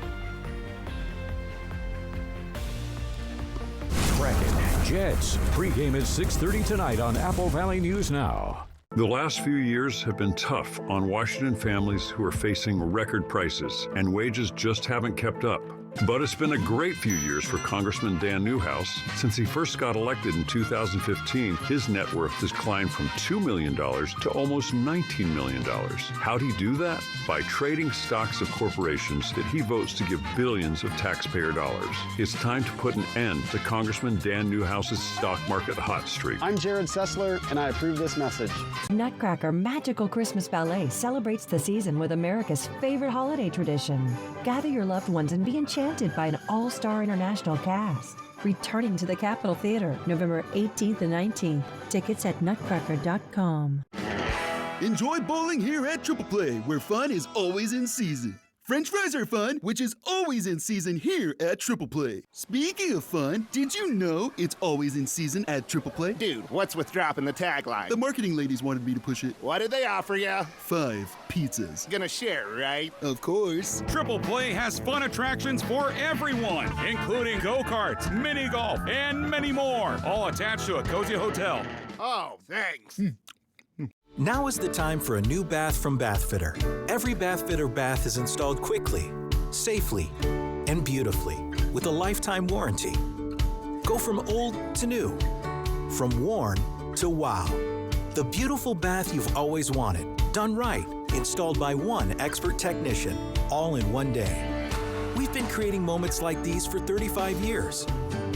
S1: Kraken, Jets. Pregame at 6:30 tonight on Apple Valley News Now.
S14: The last few years have been tough on Washington families who are facing record prices, and wages just haven't kept up. But it's been a great few years for Congressman Dan Newhouse. Since he first got elected in 2015, his net worth has climbed from $2 million to almost $19 million. How'd he do that? By trading stocks of corporations that he votes to give billions of taxpayer dollars. It's time to put an end to Congressman Dan Newhouse's stock market hot streak.
S19: I'm Jared Sessler, and I approve this message.
S21: Nutcracker Magical Christmas Ballet celebrates the season with America's favorite holiday tradition. Gather your loved ones and be enchanted by an all-star international cast. Returning to the Capitol Theater November 18th and 19th. Tickets at nutcracker.com.
S22: Enjoy bowling here at Triple Play, where fun is always in season. French fries are fun, which is always in season here at Triple Play. Speaking of fun, did you know it's always in season at Triple Play?
S24: Dude, what's with dropping the tagline?
S22: The marketing ladies wanted me to push it.
S24: What did they offer you?
S22: 5 pizzas.
S24: Gonna share, right?
S22: Of course.
S25: Triple Play has fun attractions for everyone, including go-karts, mini golf, and many more, all attached to a cozy hotel.
S24: Oh, thanks.
S26: Now is the time for a new bath from Bathfitter. Every Bathfitter bath is installed quickly, safely, and beautifully with a lifetime warranty. Go from old to new, from worn to wow. The beautiful bath you've always wanted, done right, installed by one expert technician, all in one day. We've been creating moments like these for 35 years,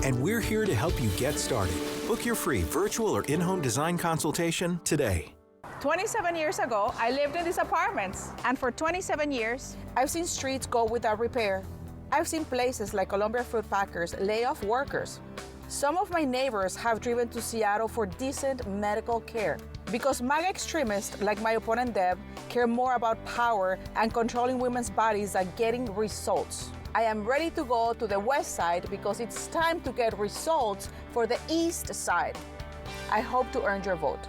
S26: and we're here to help you get started. Book your free virtual or in-home design consultation today.
S8: 27 years ago, I lived in these apartments, and for 27 years, I've seen streets go without repair. I've seen places like Columbia Fruit Packers lay off workers. Some of my neighbors have driven to Seattle for decent medical care because MAGA extremists like my opponent Deb care more about power and controlling women's bodies than getting results. I am ready to go to the west side because it's time to get results for the east side. I hope to earn your vote.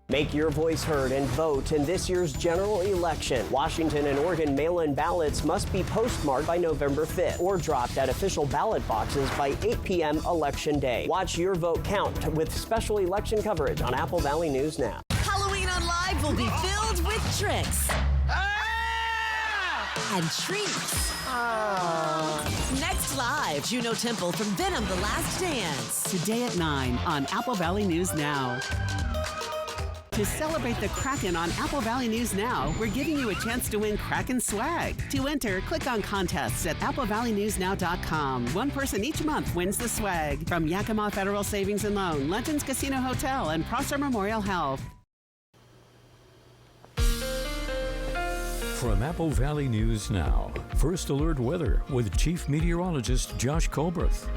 S9: Make your voice heard and vote in this year's general election. Washington and Oregon mail-in ballots must be postmarked by November 5th or dropped at official ballot boxes by 8 p.m. Election Day. Watch your vote count with special election coverage on Apple Valley News Now.
S13: Halloween on Live will be filled with tricks and treats. Next live, Juno Temple from Venom: The Last Dance.
S20: Today at 9 on Apple Valley News Now. To celebrate the Kraken on Apple Valley News Now, we're giving you a chance to win Kraken swag. To enter, click on contests at applevalleynewsnow.com. One person each month wins the swag from Yakima Federal Savings and Loan, Legends Casino Hotel, and Prosser Memorial Health.
S1: From Apple Valley News Now, First Alert Weather with Chief Meteorologist Josh Colbreth.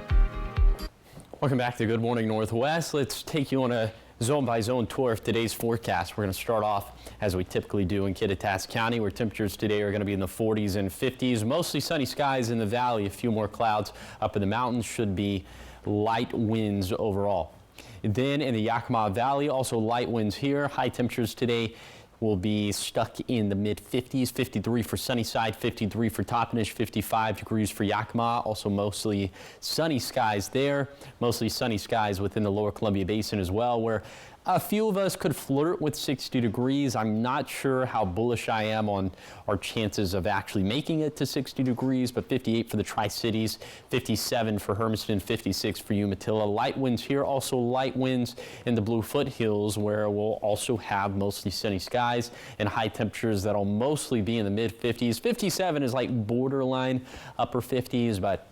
S2: Welcome back to Good Morning Northwest. Let's take you on a zone-by-zone tour of today's forecast. We're going to start off, as we typically do, in Kittitas County, where temperatures today are going to be in the 40s and 50s. Mostly sunny skies in the valley. A few more clouds up in the mountains. Should be light winds overall. And then in the Yakima Valley, also light winds here. High temperatures today will be stuck in the mid-50s, 53 for Sunnyside, 53 for Toppenish, 55 degrees for Yakima. Also mostly sunny skies there, mostly sunny skies within the lower Columbia Basin as well, where a few of us could flirt with 60 degrees. I'm not sure how bullish I am on our chances of actually making it to 60 degrees, but 58 for the Tri-Cities, 57 for Hermiston, 56 for Umatilla. Light winds here, also light winds in the Blue Foothills, where we'll also have mostly sunny skies and high temperatures that'll mostly be in the mid-50s. 57 is like borderline upper 50s, but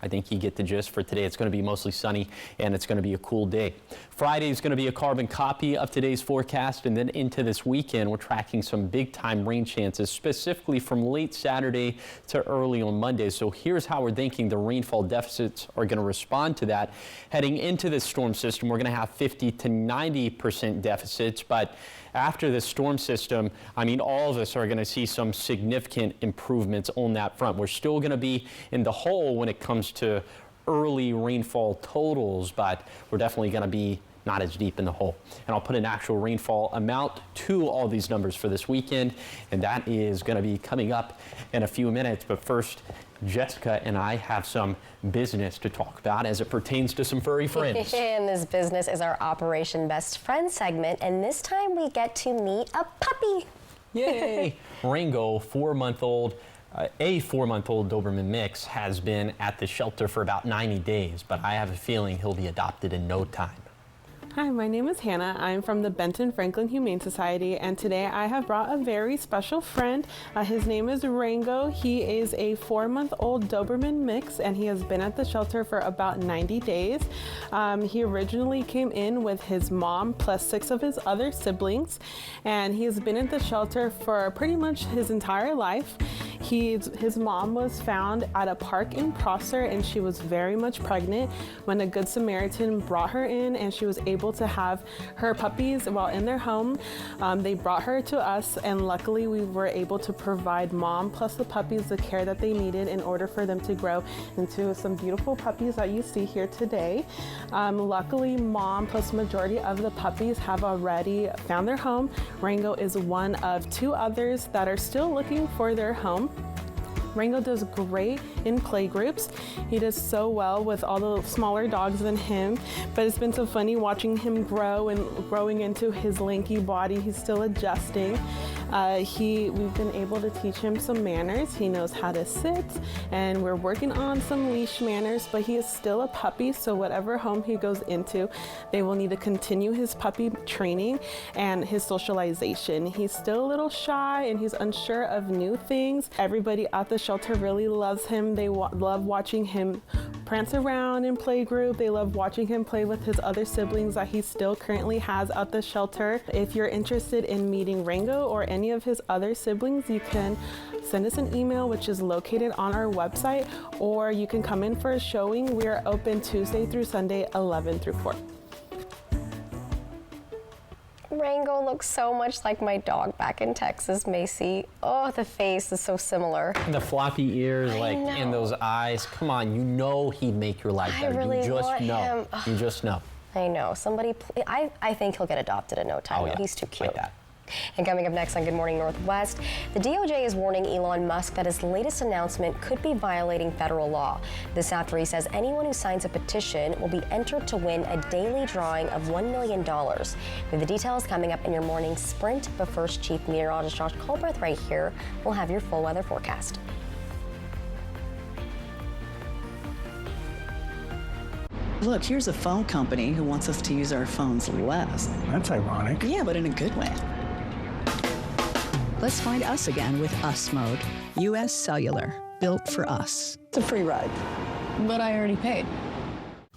S2: I think you get the gist for today. It's going to be mostly sunny and it's going to be a cool day. Friday is going to be a carbon copy of today's forecast, and then into this weekend we're tracking some big time rain chances, specifically from late Saturday to early on Monday. So here's how we're thinking the rainfall deficits are going to respond to that. Heading into this storm system, we're going to have 50 to 90% deficits, but after this storm system, I mean, all of us are going to see some significant improvements on that front. We're still going to be in the hole when it comes to early rainfall totals, but we're definitely going to be not as deep in the hole. And I'll put an actual rainfall amount to all these numbers for this weekend, and that is going to be coming up in a few minutes. But first, Jessica and I have some business to talk about as it pertains to some furry friends.
S3: And this business is our Operation Best Friend segment, and this time we get to meet a puppy.
S2: Yay! Ringo, 4-month-old, a 4-month-old Doberman mix, has been at the shelter for about 90 days, but I have a feeling he'll be adopted in no time.
S15: Hi, my name is Hannah. I'm from the Benton Franklin Humane Society, and today I have brought a very special friend. His name is Rango. He is a 4-month-old Doberman mix, and he has been at the shelter for about 90 days. He originally came in with his mom plus 6 of his other siblings, and he has been at the shelter for pretty much his entire life. His mom was found at a park in Prosser, and she was very much pregnant when a Good Samaritan brought her in, and she was able to have her puppies while in their home. They brought her to us, and luckily we were able to provide mom plus the puppies the care that they needed in order for them to grow into some beautiful puppies that you see here today. Luckily, mom plus majority of the puppies have already found their home. Rango is one of 2 others that are still looking for their home. Rango does great in play groups. He does so well with all the smaller dogs than him, but it's been so funny watching him grow and growing into his lanky body. He's still adjusting. We've been able to teach him some manners. He knows how to sit, and we're working on some leash manners, but he is still a puppy, so whatever home he goes into, they will need to continue his puppy training and his socialization. He's still a little shy and he's unsure of new things. Everybody at the shelter really loves him. They love watching him prance around in playgroup. They love watching him play with his other siblings that he still currently has at the shelter. If you're interested in meeting Rango or any of his other siblings, you can send us an email, which is located on our website, or you can come in for a showing. We are open Tuesday through Sunday, 11 through 4.
S3: Rango looks so much like my dog back in Texas, Macy. Oh, the face is so similar.
S2: The floppy ears, and those eyes. Come on, you know he'd make your life better.
S3: Really
S2: you just
S3: want
S2: know.
S3: him.
S2: You just know.
S3: I know. I think he'll get adopted in no time.
S2: Oh, yeah.
S3: He's too cute.
S2: Like that.
S3: And coming up next on Good Morning Northwest, the DOJ is warning Elon Musk that his latest announcement could be violating federal law. This after he says anyone who signs a petition will be entered to win a daily drawing of $1 million. We have the details coming up in your morning sprint, but first, Chief Meteorologist Josh Colbreth right here will have your full weather forecast.
S6: Look, here's a phone company who wants us to use our phones less.
S7: That's ironic.
S6: Yeah, but in a good way. Let's find us again with Us Mode. U.S. Cellular, built for us. It's a free ride, but I already paid.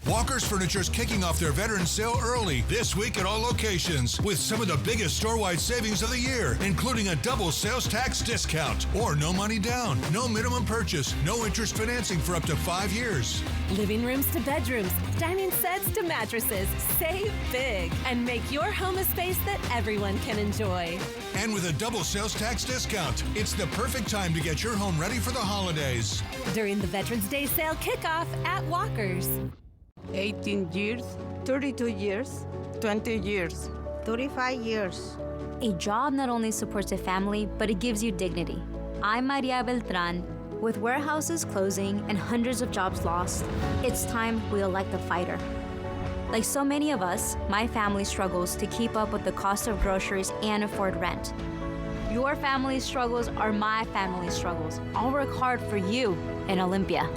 S16: Walker's Furniture is kicking off their Veterans Sale early this week at all locations with some of the biggest store-wide savings of the year, including a double sales tax discount or no money down, no minimum purchase, no interest financing for up to 5 years.
S13: Living rooms to bedrooms, dining sets to mattresses. Save big and make your home a space that everyone can enjoy.
S16: And with a double sales tax discount, it's the perfect time to get your home ready for the holidays.
S13: During the Veterans Day sale kickoff at Walker's.
S17: 18 years, 32 years, 20 years, 35 years.
S18: A job not only supports a family, but it gives you dignity. I'm Maria Beltran. With warehouses closing and hundreds of jobs lost, it's time we elect a fighter. Like so many of us, my family struggles to keep up with the cost of groceries and afford rent. Your family's struggles are my family's struggles. I'll work hard for you in Olympia.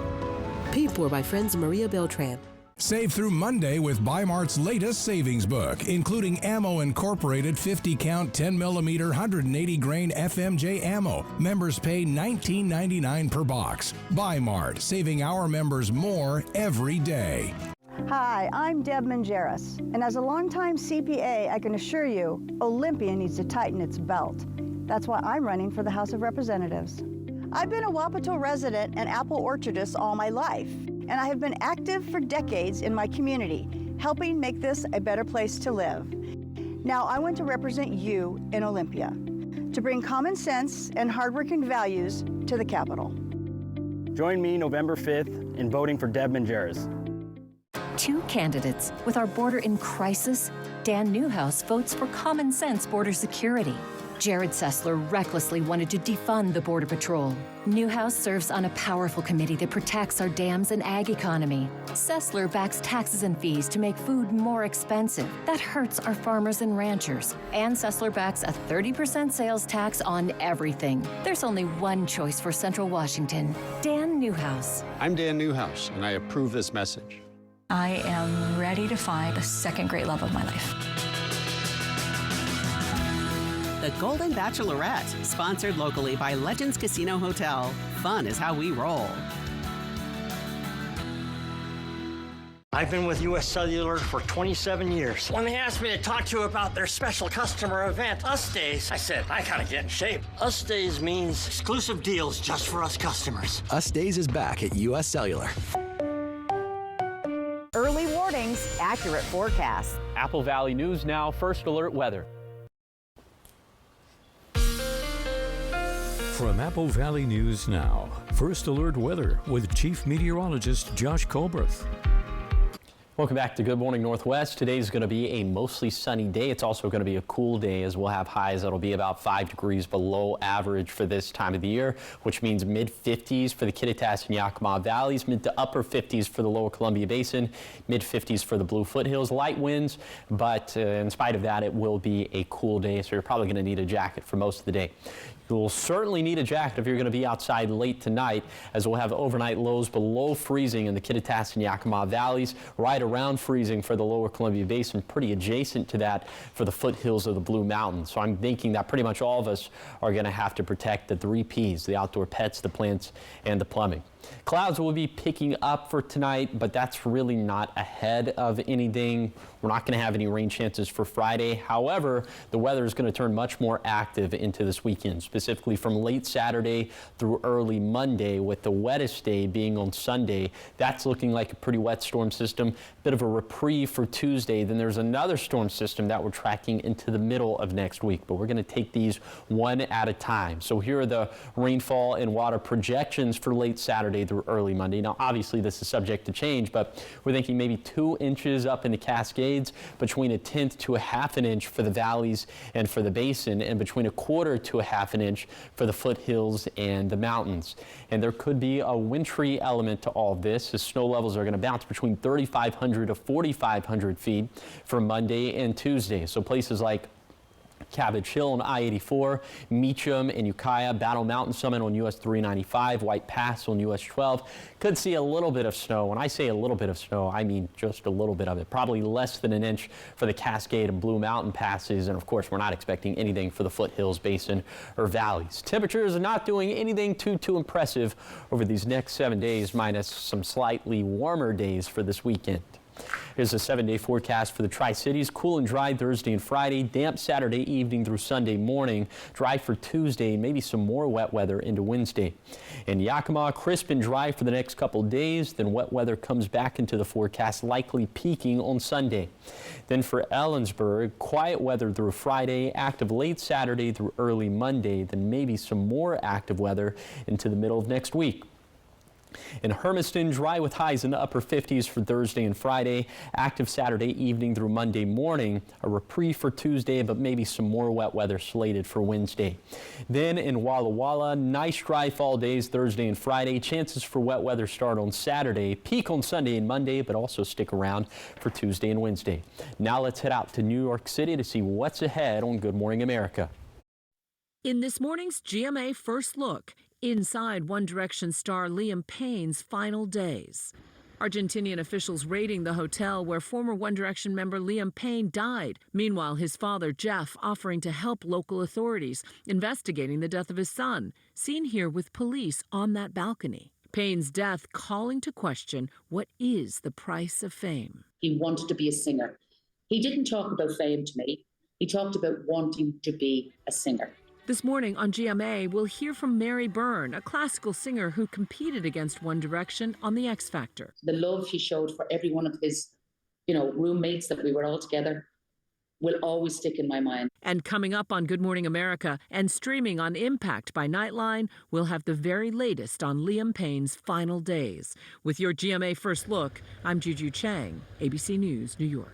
S23: Paid for by friends Maria Beltran.
S27: Save through Monday with Bi-Mart's latest savings book, including Ammo Incorporated 50-count 10mm 180 grain FMJ ammo. Members pay $19.99 per box. Bi-Mart, saving our members more every day.
S28: Hi, I'm Deb Mangeras, and as a longtime CPA, I can assure you, Olympia needs to tighten its belt. That's why I'm running for the House of Representatives. I've been a Wapato resident and apple orchardist all my life, and I have been active for decades in my community, helping make this a better place to live. Now I want to represent you in Olympia, to bring common sense and hardworking values to the Capitol.
S29: Join me November 5th in voting for Deb Mangeras.
S21: 2 candidates. With our border in crisis, Dan Newhouse votes for common sense border security. Jared Sessler recklessly wanted to defund the Border Patrol. Newhouse serves on a powerful committee that protects our dams and ag economy. Sessler backs taxes and fees to make food more expensive. That hurts our farmers and ranchers. And Sessler backs a 30% sales tax on everything. There's only one choice for Central Washington, Dan Newhouse.
S19: I'm Dan Newhouse, and I approve this message.
S21: I am ready to find the second great love of my life.
S20: The Golden Bachelorette, sponsored locally by Legends Casino Hotel. Fun is how we roll.
S30: I've been with U.S. Cellular for 27 years. When they asked me to talk to you about their special customer event, Us Days, I said, I gotta get in shape. Us Days means exclusive deals just for us customers.
S26: Us Days is back at U.S. Cellular.
S31: Early warnings, accurate forecasts.
S2: Apple Valley News Now, First Alert Weather.
S1: From Apple Valley News Now, First Alert Weather with Chief Meteorologist Josh Colbreth.
S2: Welcome back to Good Morning Northwest. Today's going to be a mostly sunny day. It's also going to be a cool day as we'll have highs that'll be about 5 degrees below average for this time of the year, which means mid-50s for the Kittitas and Yakima Valleys, mid to upper 50s for the lower Columbia Basin, mid-50s for the Blue Foothills. Light winds, but in spite of that, it will be a cool day, so you're probably going to need a jacket for most of the day. You'll certainly need a jacket if you're going to be outside late tonight, as we'll have overnight lows below freezing in the Kittitas and Yakima Valleys, right around freezing for the lower Columbia Basin, pretty adjacent to that for the foothills of the Blue Mountains. So I'm thinking that pretty much all of us are going to have to protect the 3 Ps, the outdoor pets, the plants, and the plumbing. Clouds will be picking up for tonight, but that's really not ahead of anything. We're not going to have any rain chances for Friday. However, the weather is going to turn much more active into this weekend, specifically from late Saturday through early Monday, with the wettest day being on Sunday. That's looking like a pretty wet storm system. Bit of a reprieve for Tuesday. Then there's another storm system that we're tracking into the middle of next week, but we're going to take these one at a time. So here are the rainfall and water projections for late Saturday through early Monday. Now, obviously, this is subject to change, but we're thinking maybe 2 inches up in the Cascades, between 1/10 to 1/2 inch for the valleys and for the basin, and between 1/4 to 1/2 inch for the foothills and the mountains. And there could be a wintry element to all of this, as snow levels are going to bounce between 3,500 to 4,500 feet for Monday and Tuesday. So places like Cabbage Hill on I-84, Meacham and Ukiah, Battle Mountain Summit on US 395, White Pass on US 12 could see a little bit of snow. When I say a little bit of snow, I mean just a little bit of it, probably less than 1 inch for the Cascade and Blue Mountain passes. And of course, we're not expecting anything for the foothills, basin, or valleys. Temperatures are not doing anything too impressive over these next 7 days, minus some slightly warmer days for this weekend. Here's a 7-day forecast for the Tri-Cities. Cool and dry Thursday and Friday, damp Saturday evening through Sunday morning, dry for Tuesday, maybe some more wet weather into Wednesday. In Yakima, crisp and dry for the next couple days, then wet weather comes back into the forecast, likely peaking on Sunday. Then for Ellensburg, quiet weather through Friday, active late Saturday through early Monday, then maybe some more active weather into the middle of next week. In Hermiston, dry with highs in the upper 50s for Thursday and Friday. Active Saturday evening through Monday morning. A reprieve for Tuesday, but maybe some more wet weather slated for Wednesday. Then in Walla Walla, nice dry fall days Thursday and Friday. Chances for wet weather start on Saturday. Peak on Sunday and Monday, but also stick around for Tuesday and Wednesday. Now let's head out to New York City to see what's ahead on Good Morning America.
S4: In this morning's GMA First Look, inside One Direction star Liam Payne's final days. Argentinian officials raiding the hotel where former One Direction member Liam Payne died. Meanwhile, his father, Jeff, offering to help local authorities investigating the death of his son, seen here with police on that balcony. Payne's death calling to question what is the price of fame.
S5: He wanted to be a singer. He didn't talk about fame to me. He talked about wanting to be a singer.
S4: This morning on GMA, we'll hear from Mary Byrne, a classical singer who competed against One Direction on The X Factor.
S5: The love he showed for every one of his, roommates that we were all together will always stick in my mind.
S4: And coming up on Good Morning America and streaming on Impact by Nightline, we'll have the very latest on Liam Payne's final days. With your GMA First Look, I'm Juju Chang, ABC News, New York.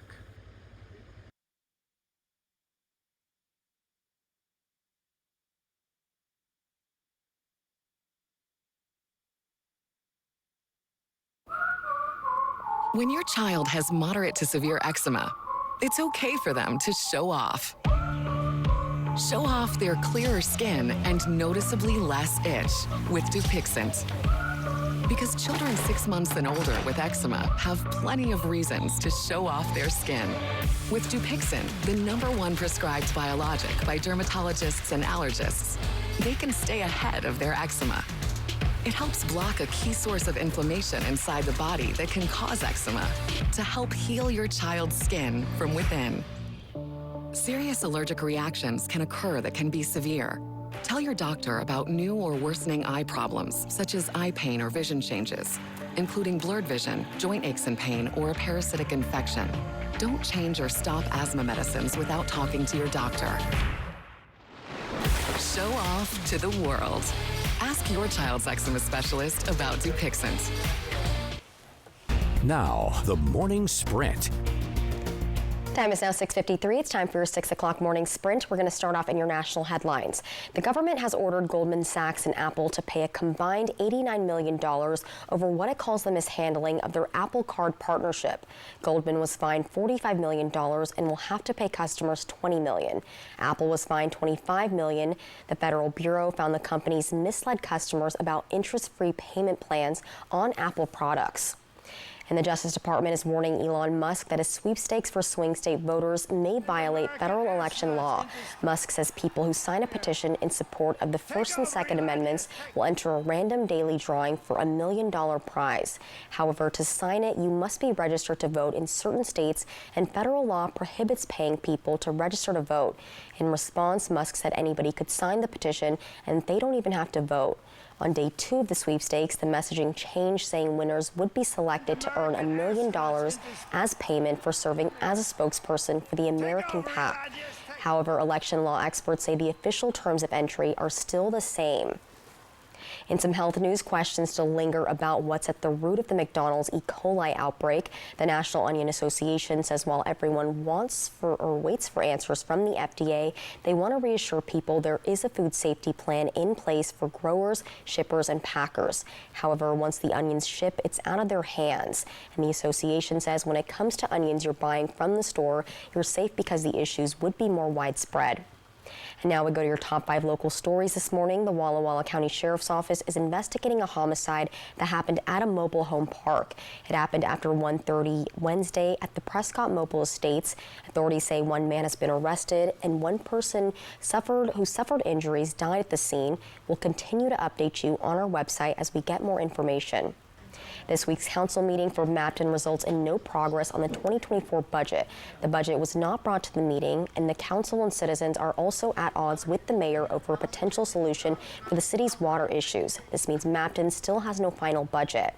S7: When your child has moderate to severe eczema, it's okay for them to show off. Show off their clearer skin and noticeably less itch with Dupixent. Because children 6 months and older with eczema have plenty of reasons to show off their skin. With Dupixent, the #1 prescribed biologic by dermatologists and allergists, they can stay ahead of their eczema. It helps block a key source of inflammation inside the body that can cause eczema to help heal your child's skin from within. Serious allergic reactions can occur that can be severe. Tell your doctor about new or worsening eye problems, such as eye pain or vision changes, including blurred vision, joint aches and pain, or a parasitic infection. Don't change or stop asthma medicines without talking to your doctor. Show off to the world. Ask your child's eczema specialist about Dupixent.
S1: Now, the morning sprint.
S3: Time is now 6:53. It's time for your 6 o'clock morning sprint. We're going to start off in your national headlines. The government has ordered Goldman Sachs and Apple to pay a combined $89 million over what it calls the mishandling of their Apple Card partnership. Goldman was fined $45 million and will have to pay customers $20 million. Apple was fined $25 million. The Federal Bureau found the companies misled customers about interest-free payment plans on Apple products. And the Justice Department is warning Elon Musk that his sweepstakes for swing state voters may violate federal election law. Musk says people who sign a petition in support of the First and Second Amendments will enter a random daily drawing for $1 million prize. However, to sign it, you must be registered to vote in certain states, and federal law prohibits paying people to register to vote. In response, Musk said anybody could sign the petition and they don't even have to vote. On day 2 of the sweepstakes, the messaging changed, saying winners would be selected to earn $1 million as payment for serving as a spokesperson for the American PAC. However, election law experts say the official terms of entry are still the same. In some health news, questions still linger about what's at the root of the McDonald's E. coli outbreak. The National Onion Association says while everyone waits for answers from the FDA, they want to reassure people there is a food safety plan in place for growers, shippers, and packers. However, once the onions ship, it's out of their hands. And the association says when it comes to onions you're buying from the store, you're safe because the issues would be more widespread. And now we go to your top 5 local stories this morning. The Walla Walla County Sheriff's Office is investigating a homicide that happened at a mobile home park. It happened after 1:30 Wednesday at the Prescott Mobile Estates. Authorities say one man has been arrested and one person who suffered injuries died at the scene. We'll continue to update you on our website as we get more information. This week's council meeting for Mapton results in no progress on the 2024 budget. The budget was not brought to the meeting, and the council and citizens are also at odds with the mayor over a potential solution for the city's water issues. This means Mapton still has no final budget.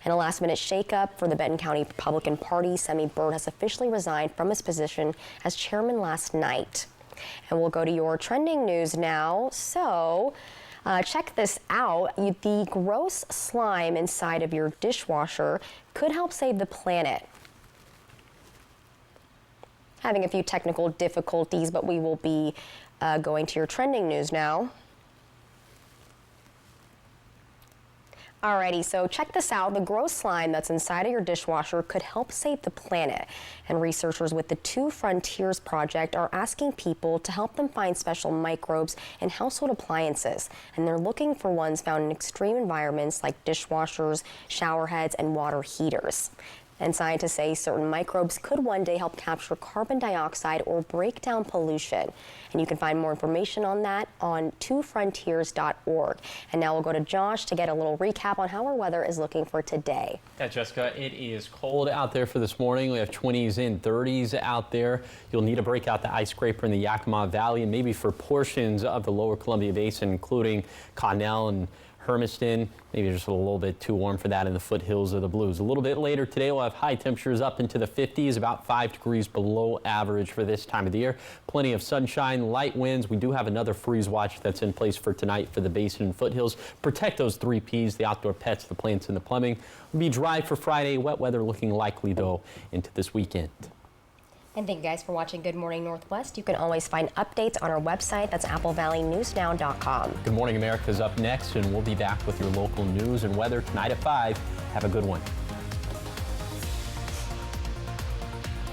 S3: And a last-minute shakeup for the Benton County Republican Party. Semi Bird has officially resigned from his position as chairman last night. And we'll go to your trending news now. Check this out. The gross slime inside of your dishwasher could help save the planet. Having a few technical difficulties, but we will be going to your trending news now. Alrighty, so check this out. The gross slime that's inside of your dishwasher could help save the planet. And researchers with the Two Frontiers Project are asking people to help them find special microbes in household appliances. And they're looking for ones found in extreme environments like dishwashers, shower heads, and water heaters. And scientists say certain microbes could one day help capture carbon dioxide or break down pollution. And you can find more information on that on twofrontiers.org. And now we'll go to Josh to get a little recap on how our weather is looking for today.
S2: Yeah, Jessica, it is cold out there for this morning. We have 20s and 30s out there. You'll need to break out the ice scraper in the Yakima Valley and maybe for portions of the lower Columbia Basin, including Connell and Hermiston, maybe just a little bit too warm for that in the foothills of the Blues. A little bit later today, we'll have high temperatures up into the 50s, about 5 degrees below average for this time of the year. Plenty of sunshine, light winds. We do have another freeze watch that's in place for tonight for the basin and foothills. Protect those 3 Ps, the outdoor pets, the plants, and the plumbing. It'll be dry for Friday. Wet weather looking likely, though, into this weekend.
S3: And thank you guys for watching Good Morning Northwest. You can always find updates on our website. That's applevalleyNewsNow.com.
S2: Good Morning America is up next, and we'll be back with your local news and weather tonight at 5. Have a good one.